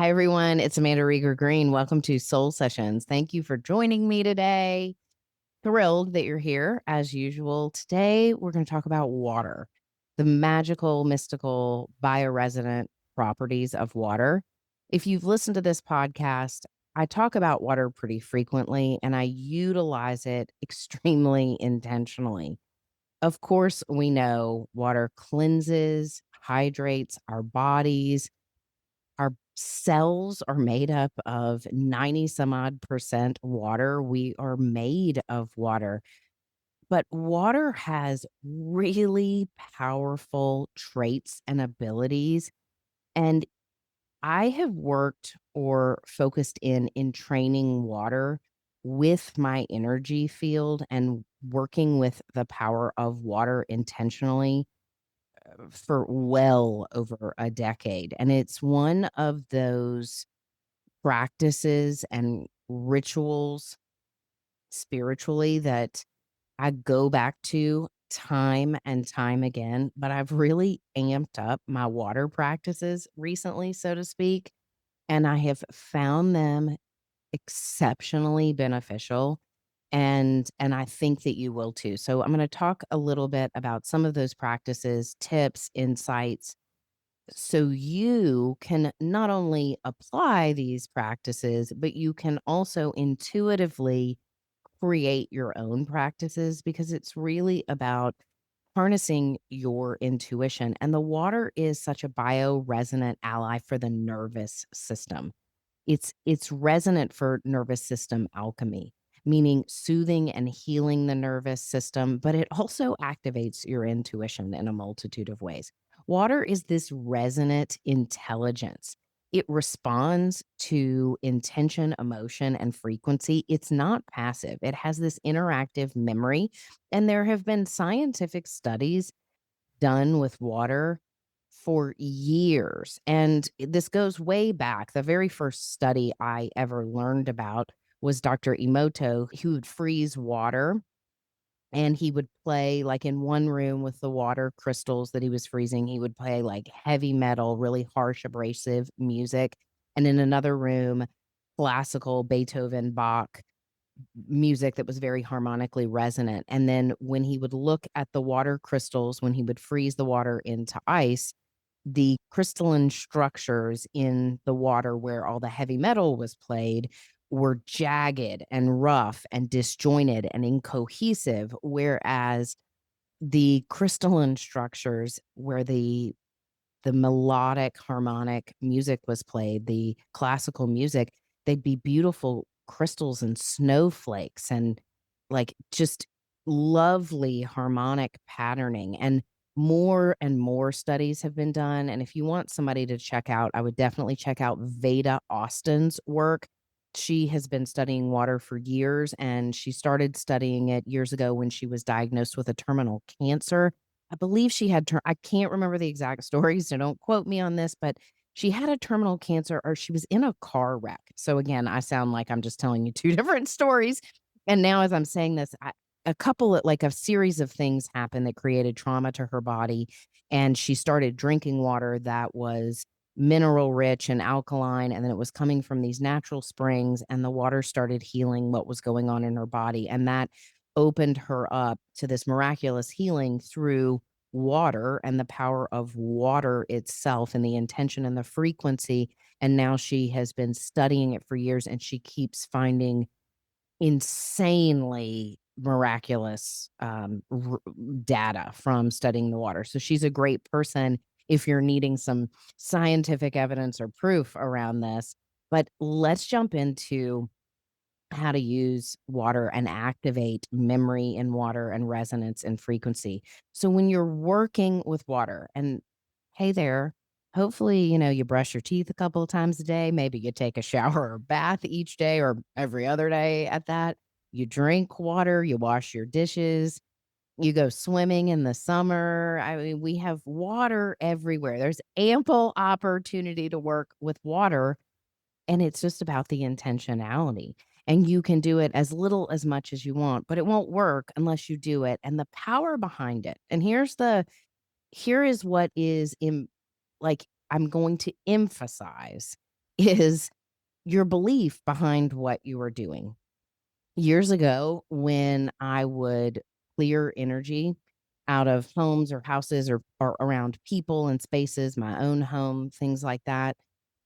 Hi, everyone. It's Amanda Rieger Green. Welcome to Soul Sessions. Thank you for joining me today. Thrilled that you're here as usual. Today, we're going to talk about water, the magical, mystical, bio-resonant properties of water. If you've listened to this podcast, I talk about water pretty frequently and I utilize it extremely intentionally. Of course, we know water cleanses, hydrates our bodies. Our cells are made up of 90 some odd percent water. We are made of water, but water has really powerful traits and abilities. And I have worked or focused in training water with my energy field and working with the power of water intentionally for well over a decade. And it's one of those practices and rituals spiritually that I go back to time and time again, but I've really amped up my water practices recently, so to speak, and I have found them exceptionally beneficial and I think that you will too. So I'm going to talk a little bit about some of those practices, tips, insights so you can not only apply these practices, but you can also intuitively create your own practices because it's really about harnessing your intuition. And the water is such a bio-resonant ally for the nervous system. It's resonant for nervous system alchemy, meaning soothing and healing the nervous system, but it also activates your intuition in a multitude of ways. Water is this resonant intelligence. It responds to intention, emotion, and frequency. It's not passive. It has this interactive memory. And there have been scientific studies done with water for years. And this goes way back. The very first study I ever learned about was Dr. Emoto, who would freeze water and he would play like in one room with the water crystals that he was freezing. He would play like heavy metal, really harsh, abrasive music. And in another room, classical Beethoven, Bach music that was very harmonically resonant. And then when he would look at the water crystals, when he would freeze the water into ice, the crystalline structures in the water where all the heavy metal was played were jagged and rough and disjointed and incohesive, whereas the crystalline structures where the melodic harmonic music was played, the classical music, they'd be beautiful crystals and snowflakes and like just lovely harmonic patterning. And more studies have been done. And if you want somebody to check out, I would definitely check out Veda Austin's work. She has been studying water for years, and she started studying it years ago when she was diagnosed with a terminal cancer. I believe she had I can't remember the exact story, so don't quote me on this, but she had a terminal cancer or she was in a car wreck. So again, I sound like I'm just telling you two different stories. And now as I'm saying this, a couple of like a series of things happened that created trauma to her body, and she started drinking water that was mineral rich and alkaline, and then it was coming from these natural springs, and the water started healing what was going on in her body, and that opened her up to this miraculous healing through water and the power of water itself and the intention and the frequency. And now she has been studying it for years and she keeps finding insanely miraculous data from studying the water. So she's a great person if you're needing some scientific evidence or proof around this. But let's jump into how to use water and activate memory in water and resonance and frequency. So when you're working with water, and hey there, hopefully, you brush your teeth a couple of times a day. Maybe you take a shower or bath each day or every other day at that. You drink water, you wash your dishes, you go swimming in the summer. I mean, we have water everywhere. There's ample opportunity to work with water, and it's just about the intentionality. And you can do it as little as much as you want, but it won't work unless you do it. And the power behind it. And here is what is in like I'm going to emphasize is your belief behind what you are doing. Years ago, when I would clear energy out of homes or houses or around people and spaces, my own home, things like that,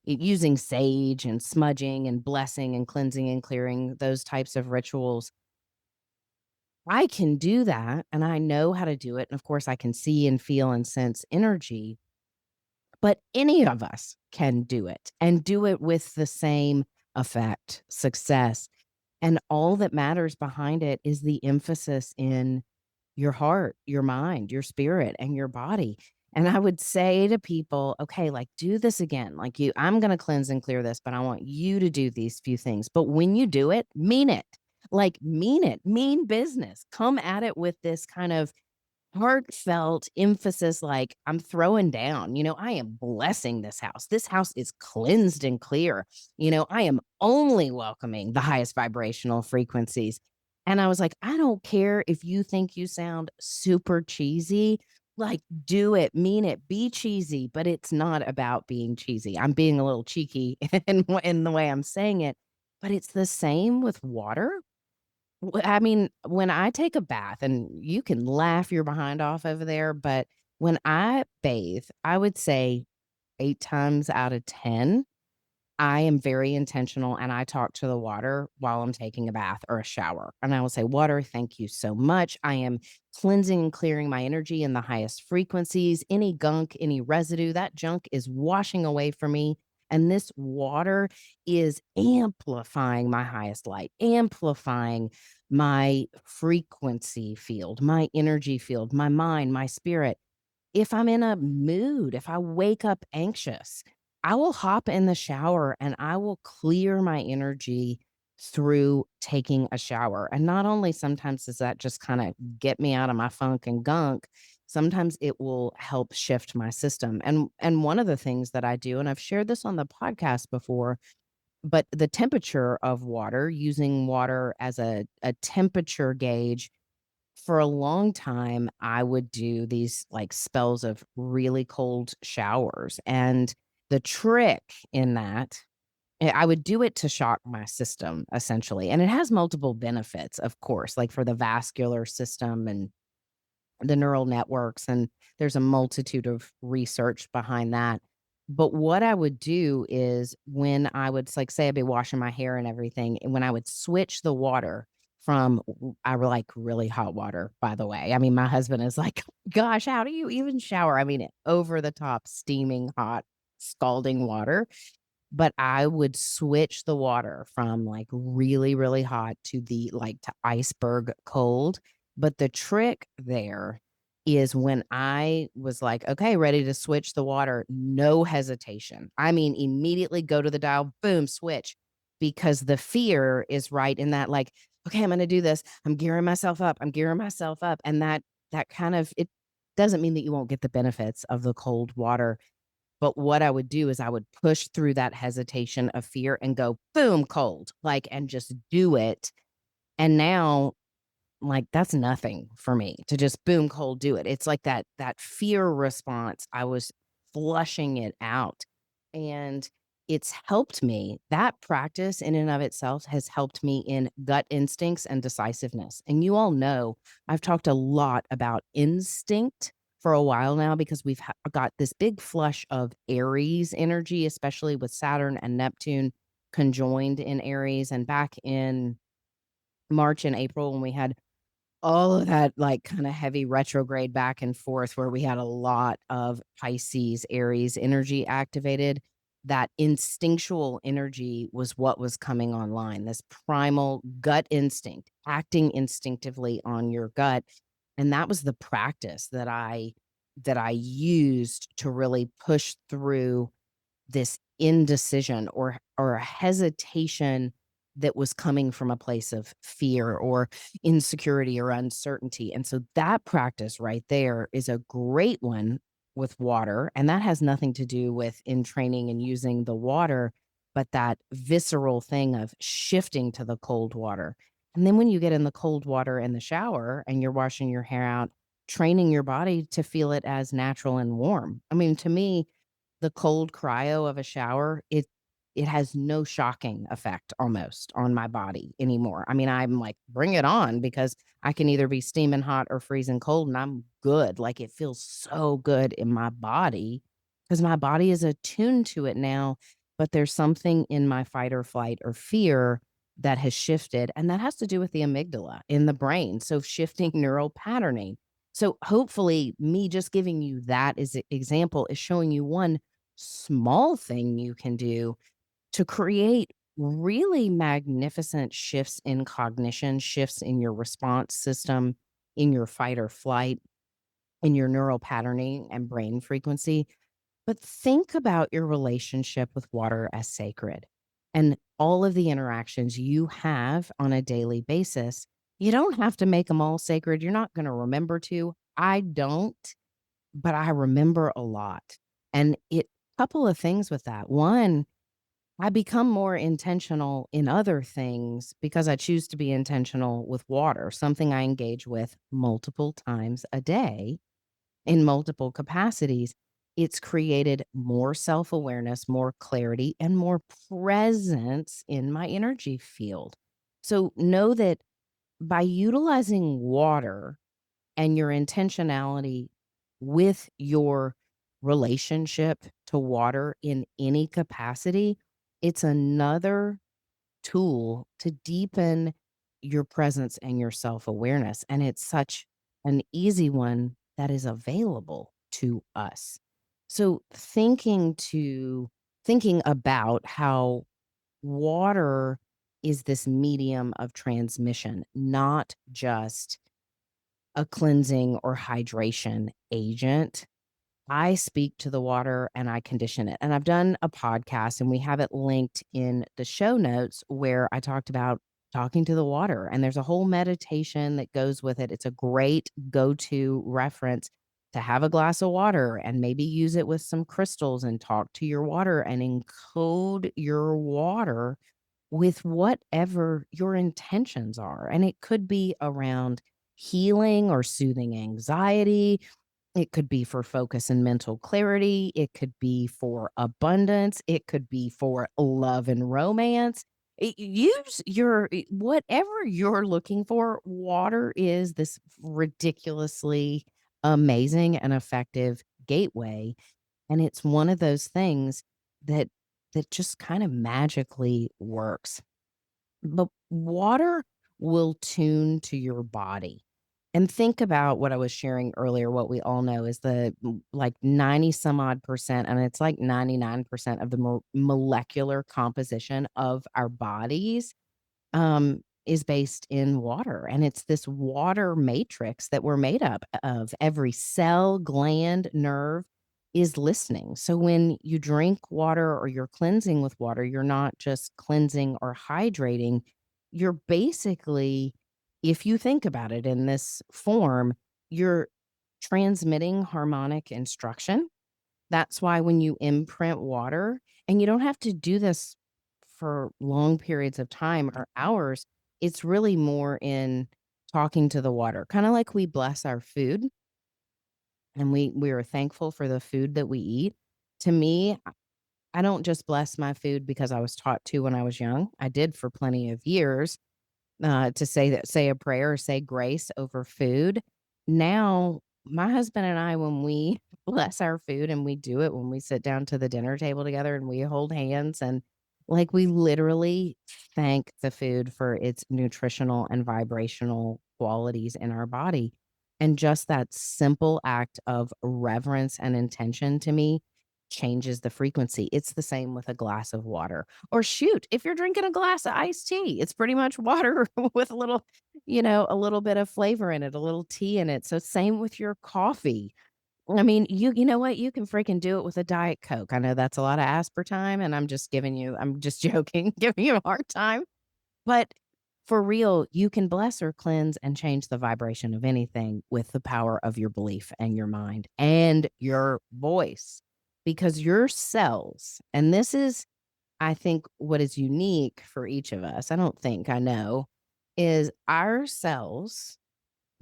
using sage and smudging and blessing and cleansing and clearing, those types of rituals, I can do that and I know how to do it. And of course, I can see and feel and sense energy, but any of us can do it and do it with the same effect, success. And all that matters behind it is the emphasis in your heart, your mind, your spirit, and your body. And I would say to people, okay, like do this again. Like I'm going to cleanse and clear this, but I want you to do these few things. But when you do it, mean it. Like mean it, mean business. Come at it with this kind of heartfelt emphasis, like, I'm throwing down, I am blessing this house. This house is cleansed and clear. I am only welcoming the highest vibrational frequencies. And I was like, I don't care if you think you sound super cheesy, like, do it, mean it, be cheesy, but it's not about being cheesy. I'm being a little cheeky in the way I'm saying it, but it's the same with water. I mean, when I take a bath, and you can laugh your behind off over there, but when I bathe, I would say 8 times out of 10, I am very intentional and I talk to the water while I'm taking a bath or a shower. And I will say, "Water, thank you so much. I am cleansing and clearing my energy in the highest frequencies. Any gunk, any residue, that junk is washing away from me. And this water is amplifying my highest light, amplifying my frequency field, my energy field, my mind, my spirit. If I'm in a mood, if I wake up anxious, I will hop in the shower and I will clear my energy through taking a shower. And not only sometimes does that just kind of get me out of my funk and gunk, sometimes it will help shift my system. And one of the things that I do, and I've shared this on the podcast before, but the temperature of water, using water as a temperature gauge, for a long time, I would do these, like, spells of really cold showers, and the trick in that, I would do it to shock my system, essentially, and it has multiple benefits, of course, like, for the vascular system and the neural networks, and there's a multitude of research behind that. But what I would do is when I would like, say I'd be washing my hair and everything, and when I would switch the water from I like really hot water, by the way. I mean, my husband is like, "Gosh, how do you even shower?" I mean, over the top, steaming hot, scalding water. But I would switch the water from, like, really, really hot to to iceberg cold. But the trick there is when I was like, "Okay, ready to switch the water," no hesitation. I mean, immediately go to the dial, boom, switch, because the fear is right in that, like, "Okay, I'm gonna do this. I'm gearing myself up. I'm gearing myself up." And that kind of it doesn't mean that you won't get the benefits of the cold water, but what I would do is I would push through that hesitation of fear and go, boom, cold, like, and just do it. And now, like, that's nothing for me to just boom, cold, do it. It's like that fear response, I was flushing it out, and it's helped me. That practice in and of itself has helped me in gut instincts and decisiveness. And you all know I've talked a lot about instinct for a while now because we've got this big flush of Aries energy, especially with Saturn and Neptune conjoined in Aries. And back in March and April, when we had all of that, like, kinda heavy retrograde back and forth where we had a lot of Pisces, Aries energy activated, that instinctual energy was what was coming online, this primal gut instinct, acting instinctively on your gut, and that was the practice that I used to really push through this indecision or a hesitation that was coming from a place of fear or insecurity or uncertainty. And so that practice right there is a great one with water. And that has nothing to do with in training and using the water, but that visceral thing of shifting to the cold water. And then when you get in the cold water in the shower and you're washing your hair out, training your body to feel it as natural and warm. I mean, to me, the cold cryo of a shower, it has no shocking effect almost on my body anymore. I mean, I'm like, bring it on because I can either be steaming hot or freezing cold and I'm good. Like it feels so good in my body because my body is attuned to it now. But there's something in my fight or flight or fear that has shifted. And that has to do with the amygdala in the brain. So shifting neural patterning. So hopefully, me just giving you that as an example is showing you one small thing you can do to create really magnificent shifts in cognition, shifts in your response system, in your fight or flight, in your neural patterning and brain frequency. But think about your relationship with water as sacred and all of the interactions you have on a daily basis. You don't have to make them all sacred. You're not going to remember to. I don't, but I remember a lot. And it couple of things with that. One, I become more intentional in other things because I choose to be intentional with water, something I engage with multiple times a day in multiple capacities. It's created more self awareness, more clarity, and more presence in my energy field. So know that by utilizing water and your intentionality with your relationship to water in any capacity, it's another tool to deepen your presence and your self awareness. And it's such an easy one that is available to us. So thinking about how water is this medium of transmission, not just a cleansing or hydration agent. I speak to the water and I condition it. And I've done a podcast and we have it linked in the show notes where I talked about talking to the water. And there's a whole meditation that goes with it. It's a great go to reference to have a glass of water and maybe use it with some crystals and talk to your water and encode your water with whatever your intentions are. And it could be around healing or soothing anxiety. It could be for focus and mental clarity. It could be for abundance. It could be for love and romance. Use whatever you're looking for. Water is this ridiculously amazing and effective gateway. And it's one of those things that just kind of magically works. But water will tune to your body. And think about what I was sharing earlier. What we all know is like 90 some odd percent, and it's like 99% of the molecular composition of our bodies is based in water. And it's this water matrix that we're made up of. Every cell, gland, nerve is listening. So when you drink water or you're cleansing with water, you're not just cleansing or hydrating. You're basically, if you think about it in this form, you're transmitting harmonic instruction. That's why when you imprint water, and you don't have to do this for long periods of time or hours, it's really more in talking to the water, kinda like we bless our food and we are thankful for the food that we eat. To me, I don't just bless my food because I was taught to when I was young. I did for plenty of years, to say a prayer or say grace over food. Now, my husband and I, when we bless our food and we do it when we sit down to the dinner table together and we hold hands and like we literally thank the food for its nutritional and vibrational qualities in our body. And just that simple act of reverence and intention to me changes the frequency. It's the same with a glass of water. Or shoot, if you're drinking a glass of iced tea, it's pretty much water with a little, a little bit of flavor in it, a little tea in it. So same with your coffee. I mean, you know what? You can freaking do it with a Diet Coke. I know that's a lot of aspartame, and I'm just joking, giving you a hard time. But for real, you can bless or cleanse and change the vibration of anything with the power of your belief and your mind and your voice. Because your cells, and this is, I think, what is unique for each of us, I don't think I know, is our cells,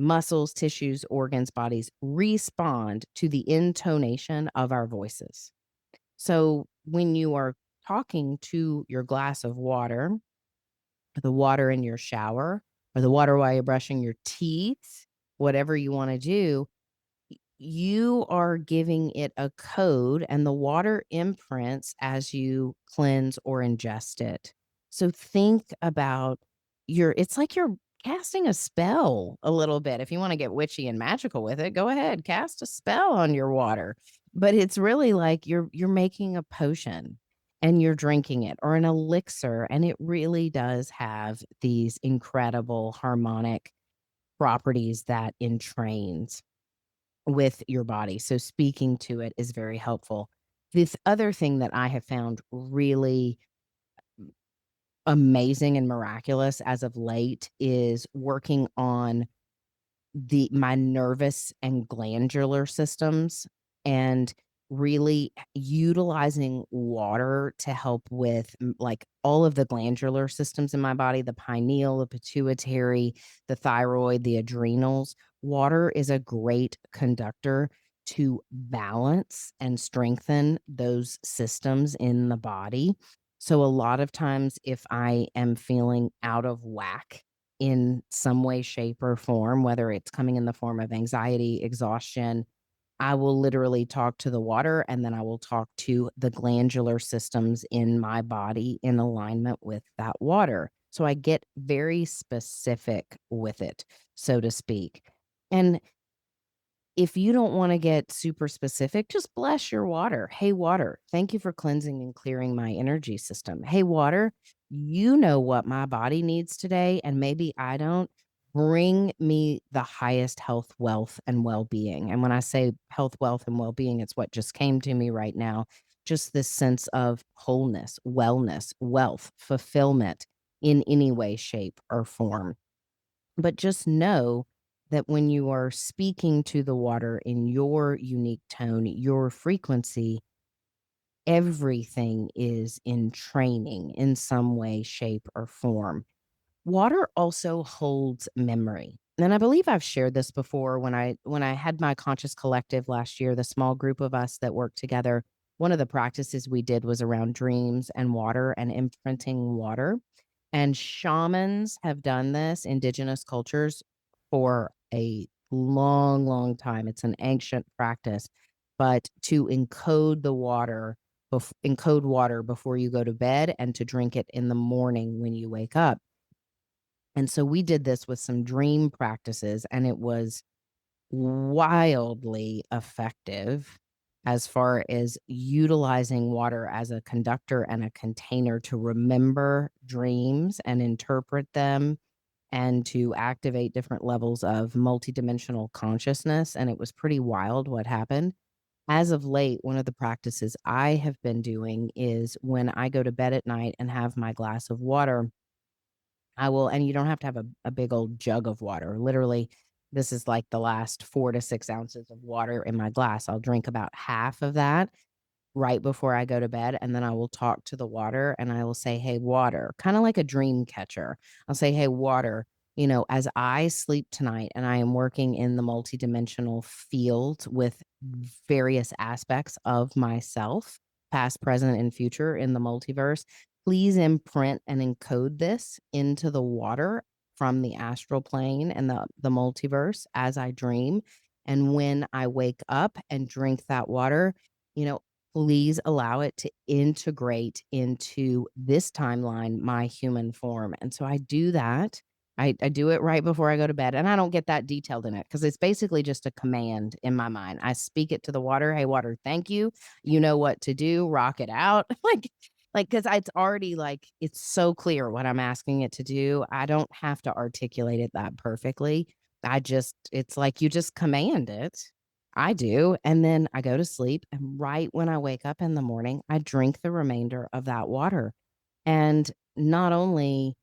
muscles, tissues, organs, bodies respond to the intonation of our voices. So when you are talking to your glass of water, the water in your shower, or the water while you're brushing your teeth, whatever you want to do, you are giving it a code and the water imprints as you cleanse or ingest it. So think about it's like you're casting a spell a little bit. If you want to get witchy and magical with it, go ahead, cast a spell on your water. But it's really like you're making a potion and you're drinking it, or an elixir, and it really does have these incredible harmonic properties that entrains with your body. So speaking to it is very helpful. This other thing that I have found really amazing and miraculous as of late is working on my nervous and glandular systems, and really utilizing water to help with like all of the glandular systems in my body, the pineal, the pituitary, the thyroid, the adrenals. Water is a great conductor to balance and strengthen those systems in the body. So a lot of times if I am feeling out of whack in some way, shape, or form, whether it's coming in the form of anxiety, exhaustion, I will literally talk to the water, and then I will talk to the glandular systems in my body in alignment with that water. So I get very specific with it, so to speak. And if you don't wanna get super specific, just bless your water. "Hey, water, thank you for cleansing and clearing my energy system. Hey, water, you know what my body needs today, and maybe I don't. Bring me the highest health, wealth, and well-being." And when I say health, wealth, and well-being, it's what just came to me right now. Just this sense of wholeness, wellness, wealth, fulfillment in any way, shape, or form. But just know that when you are speaking to the water in your unique tone, your frequency, everything is in training in some way, shape, or form. Water also holds memory. And I believe I've shared this before when I had my conscious collective last year, the small group of us that worked together. One of the practices we did was around dreams and water and imprinting water. And shamans have done this, indigenous cultures, for a long, long time. It's an ancient practice, but to encode water before you go to bed and to drink it in the morning when you wake up. And so we did this with some dream practices, and it was wildly effective as far as utilizing water as a conductor and a container to remember dreams and interpret them and to activate different levels of multidimensional consciousness. And it was pretty wild what happened. As of late, one of the practices I have been doing is when I go to bed at night and have my glass of water, I will, and you don't have to have a big old jug of water. Literally, this is like the last 4 to 6 ounces of water in my glass. I'll drink about half of that right before I go to bed, and then I will talk to the water and I will say, "Hey, water," kinda like a dream catcher. I'll say, "Hey, water, as I sleep tonight and I am working in the multidimensional field with various aspects of myself, past, present, and future in the multiverse, please imprint and encode this into the water from the astral plane and the multiverse as I dream. And when I wake up and drink that water, you know, please allow it to integrate into this timeline, my human form." And so I do that. I do it right before I go to bed, and I don't get that detailed in it because it's basically just a command in my mind. I speak it to the water. "Hey, water, thank you. You know what to do. Rock it out." Because it's already like it's so clear what I'm asking it to do. I don't have to articulate it that perfectly. It's like you just command it. I do, and then I go to sleep, and right when I wake up in the morning, I drink the remainder of that water. And not only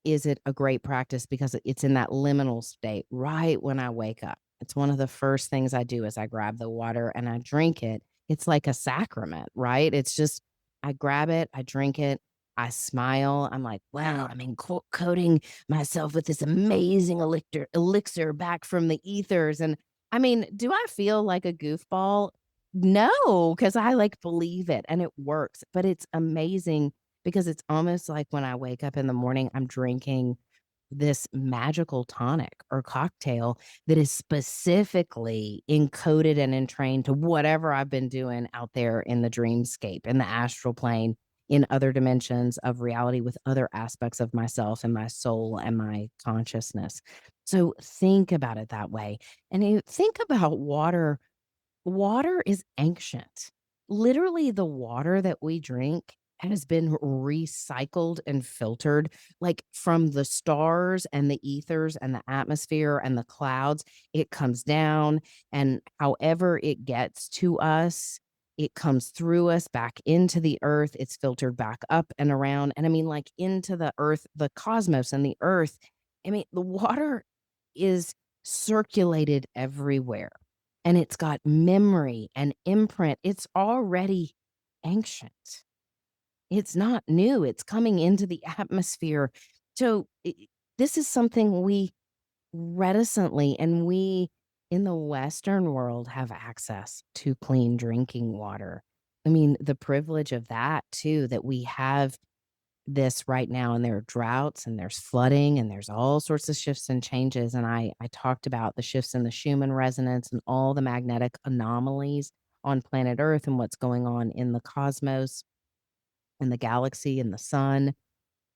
is it a great practice because it's in that liminal state right when I wake up. It's one of the first things I do is I grab the water and I drink it. It's like a sacrament, right? It's just I grab it, I drink it, I smile. I'm like, wow, I'm coating myself with this amazing elixir back from the ethers. And I mean, do I feel like a goofball? No, because I, like, believe it and it works, but it's amazing because it's almost like when I wake up in the morning, I'm drinking this magical tonic or cocktail that is specifically encoded and entrained to whatever I've been doing out there in the dreamscape, in the astral plane, in other dimensions of reality with other aspects of myself and my soul and my consciousness. So think about it that way. And you think about water. Water is ancient. Literally, the water that we drink has been recycled and filtered, like, from the stars and the ethers and the atmosphere and the clouds. It comes down, and however it gets to us, it comes through us back into the earth. It's filtered back up and around, and I mean, like, into the earth, the cosmos and the earth. I mean, the water is circulated everywhere and it's got memory and imprint. It's already ancient. It's not new. It's coming into the atmosphere. So this is something we reticently and we in the Western world have access to clean drinking water. I mean, the privilege of that too, that we have this right now, and there are droughts and there's flooding and there's all sorts of shifts and changes. And I talked about the shifts in the Schumann resonance and all the magnetic anomalies on planet Earth and what's going on in the cosmos and the galaxy and the sun.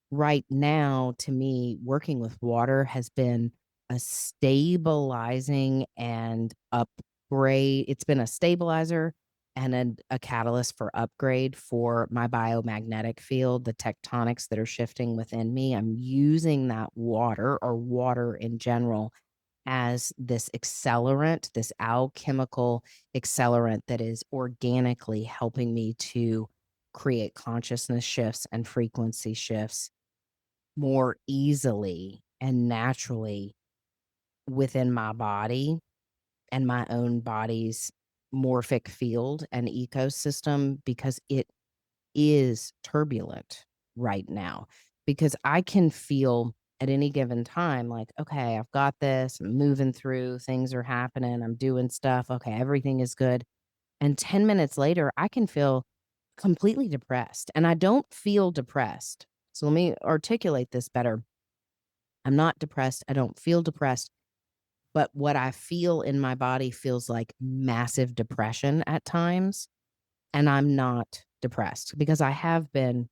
Right now, to me, working with water has been a stabilizing and upgrade. It's been a stabilizer and a catalyst for upgrade for my biomagnetic field, the tectonics that are shifting within me. I'm using that water or water in general as this accelerant, this alchemical accelerant that is organically helping me to create consciousness shifts and frequency shifts more easily and naturally within my body and my own body's morphic field and ecosystem because it is turbulent right now. Because I can feel at any given time, like, okay, I've got this, I'm moving through, things are happening, I'm doing stuff, okay, everything is good. And 10 minutes later, I can feel completely depressed. And I don't feel depressed. So let me articulate this better. I'm not depressed. I don't feel depressed, but what I feel in my body feels like massive depression at times, and I'm not depressed because I have been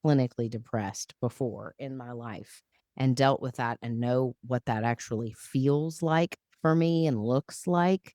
clinically depressed before in my life and dealt with that and know what that actually feels like for me and looks like.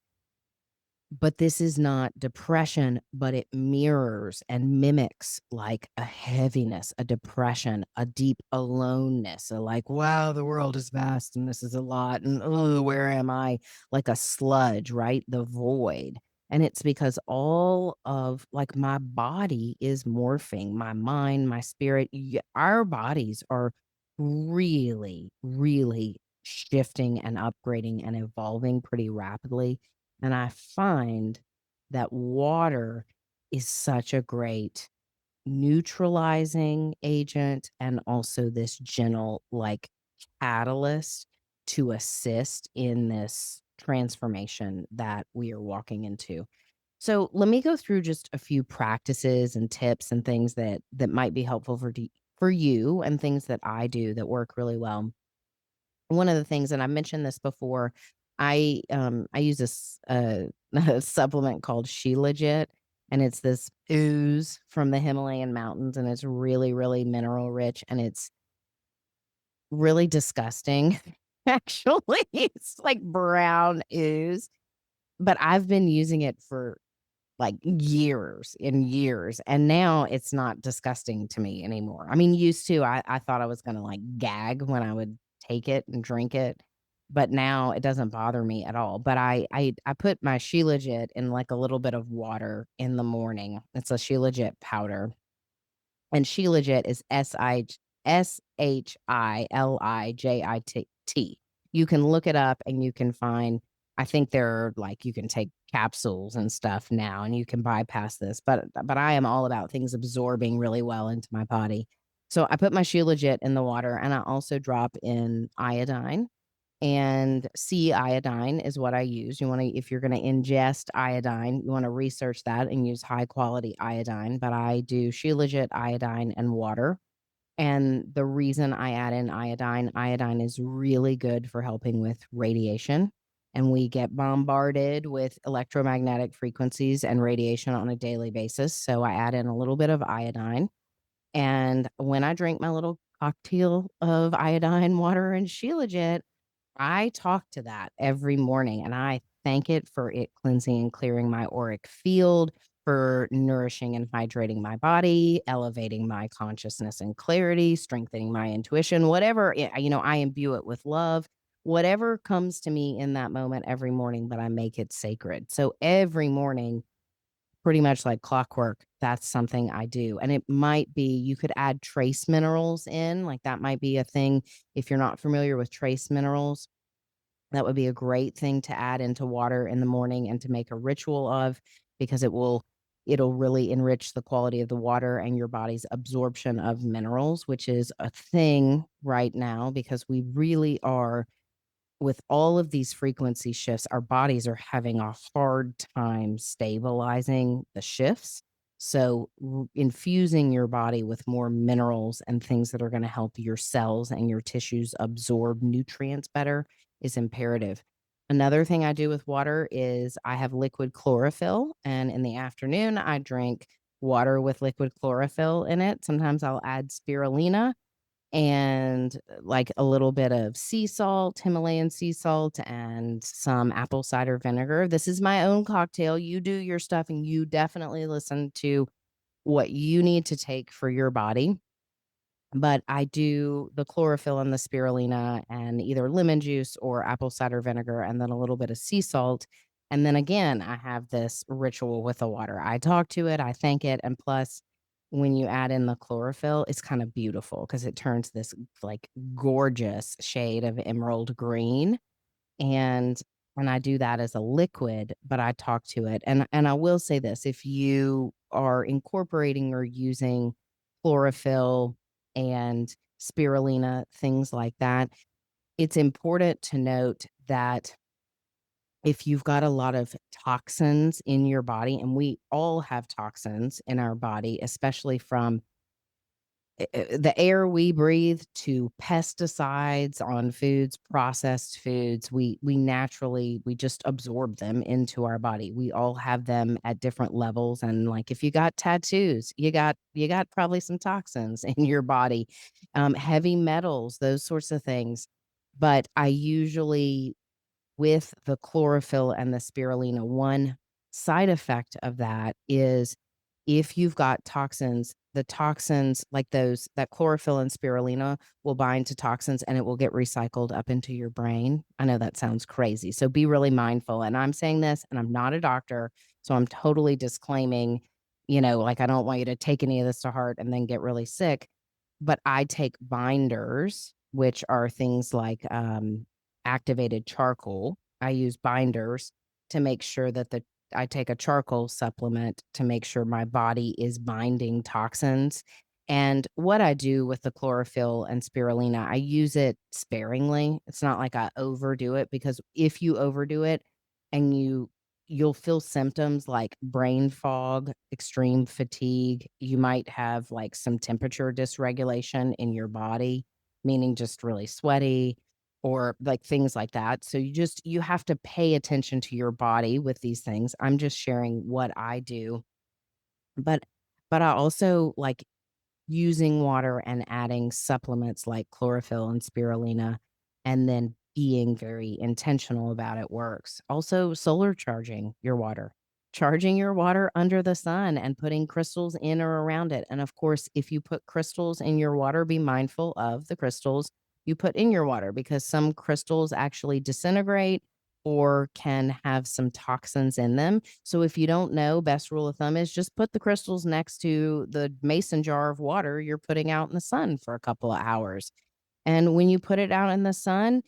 But this is not depression, but it mirrors and mimics like a heaviness, a depression, a deep aloneness, a like, wow, the world is vast and this is a lot. And oh, where am I? Like a sludge, right? The void. And it's because all of like my body is morphing, my mind, my spirit, our bodies are really, really shifting and upgrading and evolving pretty rapidly and I find that water is such a great neutralizing agent and also this gentle, like, catalyst to assist in this transformation that we are walking into. So let me go through just a few practices and tips and things that might be helpful for you and things that I do that work really well. One of the things, and I mentioned this before, I use this, a supplement called Shilajit, and it's this ooze from the Himalayan mountains, and it's really, really mineral rich, and it's really disgusting, actually. It's like brown ooze, but I've been using it for like years and years, and now it's not disgusting to me anymore. I mean, used to, I thought I was gonna, like, gag when I would take it and drink it, but now it doesn't bother me at all, but I put my Shilajit in, like, a little bit of water in the morning. It's a Shilajit powder, and Shilajit is Shilajit. You can look it up and you can find I think there are, like, you can take capsules and stuff now and you can bypass this, but I am all about things absorbing really well into my body. So I put my Shilajit in the water and I also drop in iodine and sea iodine is what I use. You want to, if you're going to ingest iodine, you want to research that and use high quality iodine. But I do Shilajit iodine and water. And the reason I add in iodine, iodine is really good for helping with radiation. And we get bombarded with electromagnetic frequencies and radiation on a daily basis. So I add in a little bit of iodine. And when I drink my little cocktail of iodine, water, and Shilajit, I talk to that every morning and I thank it for it cleansing and clearing my auric field, for nourishing and hydrating my body, elevating my consciousness and clarity, strengthening my intuition, whatever, I imbue it with love. Whatever comes to me in that moment every morning, but I make it sacred. So every morning, pretty much like clockwork, that's something I do. And it might be, you could add trace minerals in, like that might be a thing. If you're not familiar with trace minerals, that would be a great thing to add into water in the morning and to make a ritual of, because it'll really enrich the quality of the water and your body's absorption of minerals, which is a thing right now because we really are, with all of these frequency shifts, our bodies are having a hard time stabilizing the shifts. So, infusing your body with more minerals and things that are going to help your cells and your tissues absorb nutrients better is imperative. Another thing I do with water is I have liquid chlorophyll, and in the afternoon, I drink water with liquid chlorophyll in it. Sometimes I'll add spirulina and like a little bit of sea salt, Himalayan sea salt, and some apple cider vinegar. This is my own cocktail. You do your stuff and you definitely listen to what you need to take for your body. But I do the chlorophyll and the spirulina and either lemon juice or apple cider vinegar and then a little bit of sea salt. And then again, I have this ritual with the water. I talk to it, I thank it. And plus, when you add in the chlorophyll, it's kind of beautiful because it turns this like gorgeous shade of emerald green. And I do that as a liquid, but I talk to it. And I will say this, if you are incorporating or using chlorophyll and spirulina, things like that, it's important to note that if you've got a lot of toxins in your body, and we all have toxins in our body, especially from the air we breathe to pesticides on foods, processed foods, we naturally we just absorb them into our body. We all have them at different levels, and like if you got tattoos, you got probably some toxins in your body, heavy metals, those sorts of things. But I usually, with the chlorophyll and the spirulina, one side effect of that is if you've got toxins, the toxins like those, that chlorophyll and spirulina will bind to toxins and it will get recycled up into your brain. I know that sounds crazy. So be really mindful. And I'm saying this, and I'm not a doctor. So I'm totally disclaiming, like I don't want you to take any of this to heart and then get really sick. But I take binders, which are things like activated charcoal. I use binders to make sure that I take a charcoal supplement to make sure my body is binding toxins. And what I do with the chlorophyll and spirulina, I use it sparingly. It's not like I overdo it, because if you overdo it and you'll feel symptoms like brain fog, extreme fatigue. You might have like some temperature dysregulation in your body, meaning just really sweaty or like things like that. So you have to pay attention to your body with these things. I'm just sharing what I do. But I also like using water and adding supplements like chlorophyll and spirulina, and then being very intentional about it works. Also, solar charging your water under the sun and putting crystals in or around it. And of course, if you put crystals in your water, be mindful of the crystals you put in your water, because some crystals actually disintegrate or can have some toxins in them. So if you don't know, best rule of thumb is just put the crystals next to the mason jar of water you're putting out in the sun for a couple of hours. And when you put it out in the sun,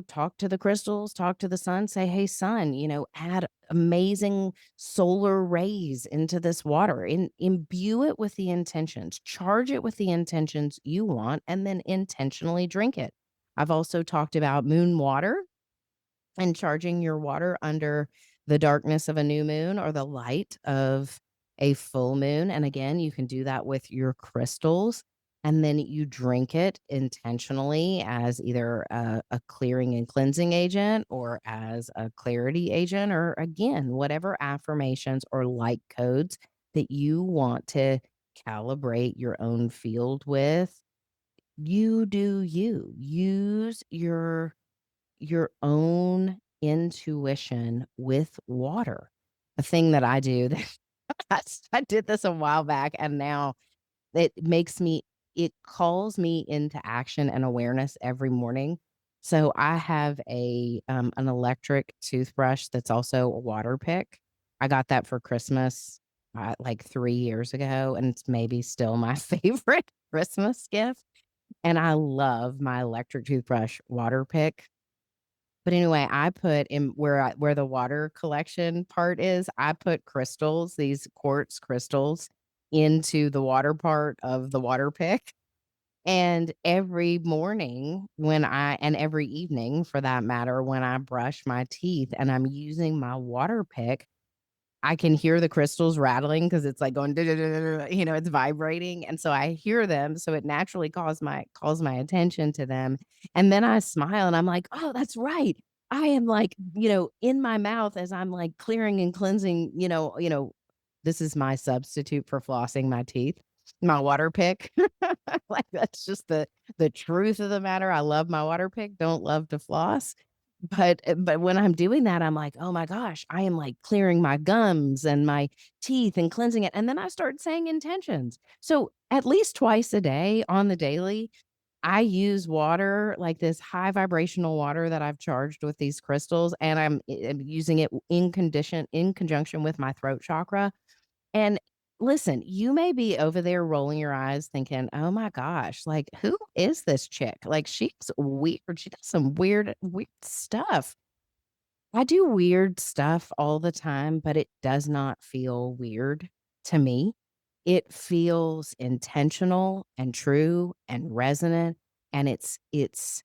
talk to the crystals, talk to the sun, say, "Hey, sun, add amazing solar rays into this water, imbue it with the intentions, charge it with the intentions you want, and then intentionally drink it." I've also talked about moon water and charging your water under the darkness of a new moon or the light of a full moon. And again, you can do that with your crystals. And then you drink it intentionally as either a clearing and cleansing agent or as a clarity agent, or again, whatever affirmations or light codes that you want to calibrate your own field with. You do you. Use your own intuition with water. A thing that I do that I did this a while back, and now it makes me it calls me into action and awareness every morning. So I have an electric toothbrush that's also a water pick. I got that for Christmas, like 3 years ago, and it's maybe still my favorite Christmas gift, and I love my electric toothbrush water pick. But anyway, I put in where the water collection part is, I put crystals, these quartz crystals into the water part of the water pick. And every morning and every evening for that matter, when I brush my teeth and I'm using my water pick, I can hear the crystals rattling because it's like going, it's vibrating, and so I hear them, so it naturally calls my attention to them, and then I smile and I'm like, "Oh, that's right." I am like, in my mouth as I'm like clearing and cleansing, this is my substitute for flossing my teeth, my water pick. Like, that's just the truth of the matter. I love my water pick, don't love to floss. But when I'm doing that, I'm like, "Oh my gosh, I am, like, clearing my gums and my teeth and cleansing it," and then I start saying intentions. So, at least twice a day on the daily, I use water, like this high vibrational water that I've charged with these crystals, and I'm using it in conjunction with my throat chakra. And listen, you may be over there rolling your eyes thinking, "Oh my gosh, like, who is this chick? Like, she's weird. She does some weird stuff." I do weird stuff all the time, but it does not feel weird to me. It feels intentional and true and resonant, and it's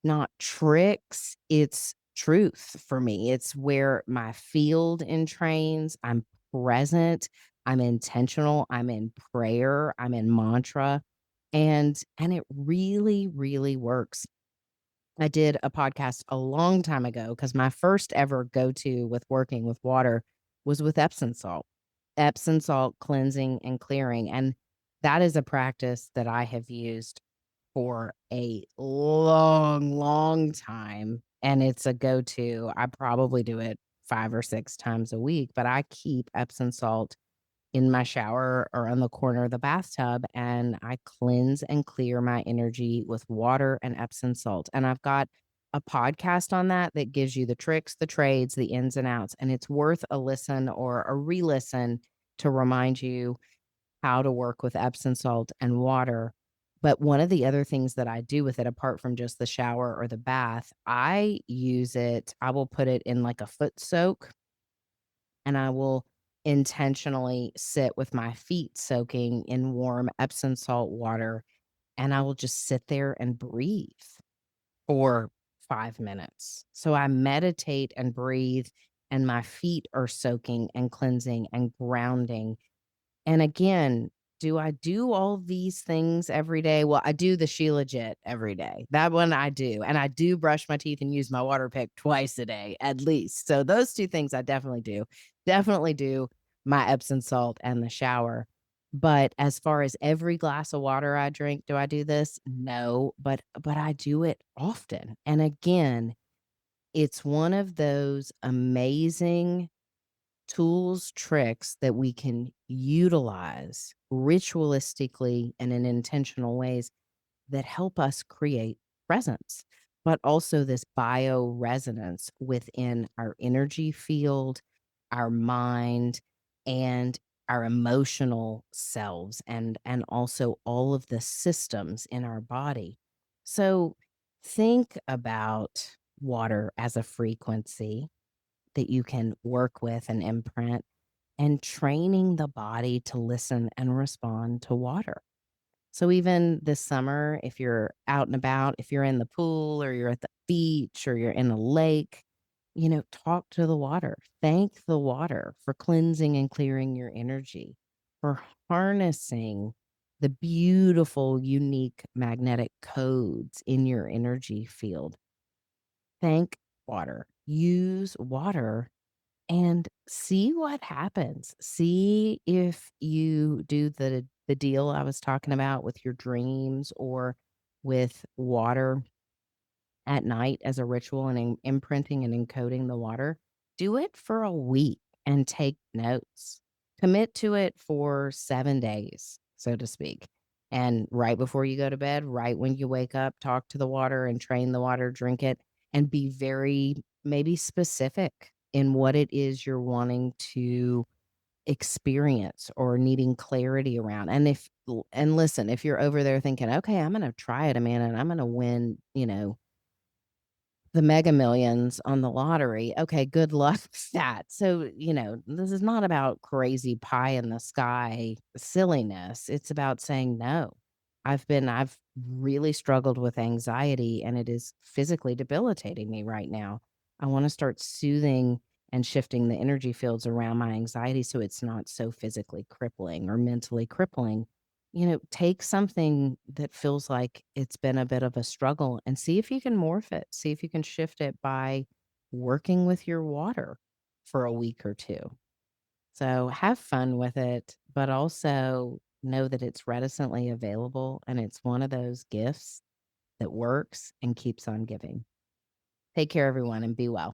not tricks, it's truth for me. It's where my field entrains, I'm present, I'm intentional, I'm in prayer, I'm in mantra, and it really, really works. I did a podcast a long time ago because my first ever go-to with working with water was with Epsom salt. Epsom salt cleansing and clearing, and that is a practice that I have used for a long, long time, and it's a go-to. I probably do it 5 or 6 times a week, but I keep Epsom salt in my shower or on the corner of the bathtub, and I cleanse and clear my energy with water and Epsom salt, and I've got a podcast on that that gives you the tricks, the trades, the ins and outs, and it's worth a listen or a re-listen to remind you how to work with Epsom salt and water. But one of the other things that I do with it, apart from just the shower or the bath, I will put it in like a foot soak, and I will intentionally sit with my feet soaking in warm Epsom salt water, and I will just sit there and breathe for 5 minutes. So I meditate and breathe, and my feet are soaking and cleansing and grounding. And again, do I do all these things every day? Well, I do the She Legit every day. That one I do. And I do brush my teeth and use my water pick twice a day at least. So those 2 things I definitely do. Definitely do my Epsom salt and the shower. But as far as every glass of water I drink, do I do this? No, but I do it often. And again, it's one of those amazing tools, tricks that we can utilize ritualistically and in intentional ways that help us create presence, but also this bio resonance within our energy field, our mind, and our emotional selves, and also all of the systems in our body. So think about water as a frequency that you can work with and imprint, and training the body to listen and respond to water. So even this summer, if you're out and about, if you're in the pool or you're at the beach or you're in a lake, talk to the water. Thank the water for cleansing and clearing your energy, for harnessing the beautiful, unique magnetic codes in your energy field. Thank water. Use water and see what happens. See if you do the deal I was talking about with your dreams or with water at night as a ritual and imprinting and encoding the water. Do it for a week and take notes. Commit to it for 7 days, so to speak. And right before you go to bed, right when you wake up, talk to the water and train the water, drink it, and be very maybe specific in what it is you're wanting to experience or needing clarity around. And listen, if you're over there thinking, "Okay, I'm gonna try it, Amanda, and I'm gonna win, the Mega Millions on the lottery." Okay, good luck with that. So, this is not about crazy pie in the sky silliness. It's about saying no. I've really struggled with anxiety and it is physically debilitating me right now. I want to start soothing and shifting the energy fields around my anxiety so it's not so physically crippling or mentally crippling. Take something that feels like it's been a bit of a struggle and see if you can morph it. See if you can shift it by working with your water for a week or two. So have fun with it, but also know that it's reticently available and it's one of those gifts that works and keeps on giving. Take care, everyone, and be well.